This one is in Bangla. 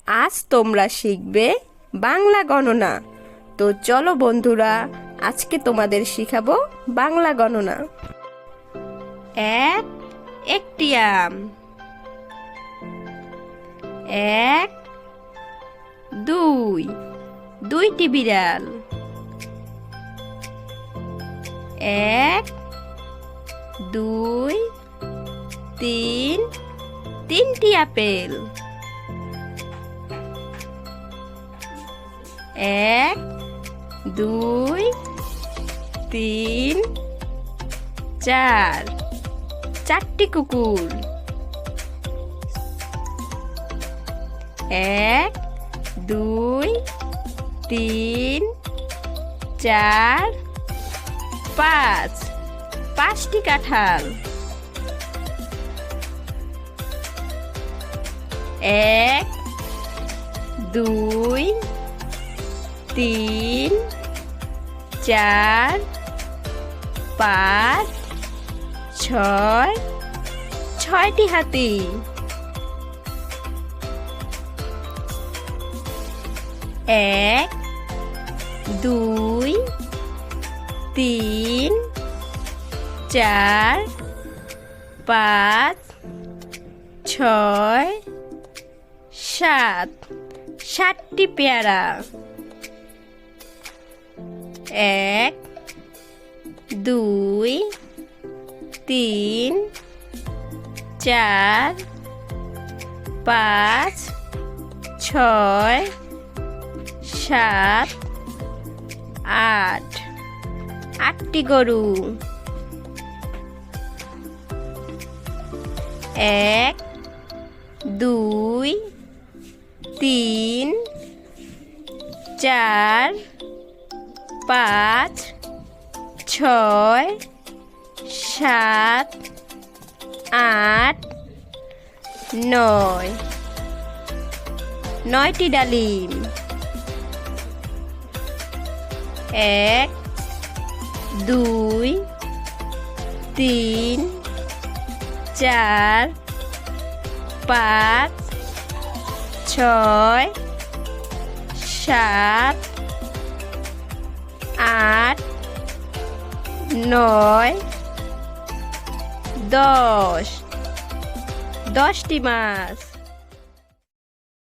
আজ তোমরা শিখবে বাংলা গণনা। তো চলো বন্ধুরা, আজকে তোমাদের শিখাবো বাংলা গণনা। এক, একটি আম। এক, দুই, দুইটি বিড়াল। এক, দুই, তিন, তিনটি আপেল। এক, দুই, তিন, চার, চারটি কুকুর। এক, দুই, তিন, চার, পাঁচ, পাঁচটি কাঁঠাল। এক, দুই, তিন, চার, পাঁচ, ছয়, ছয়টি হাতি। এক, দুই, তিন, চার, পাঁচ, ছয়, সাত, সাতটি পেয়ারা। এক, দুই, তিন, চার, পাঁচ, ছয়, সাত, আট, আটটি গরু। এক, দুই, তিন, চার, পাঁচ, ছয়, সাত, আট, নয়, নয়টি ডালিম। এক, দুই, তিন, চার, পাঁচ, ছয়, সাত, আট, নয়, দশ, 10টি মাছ।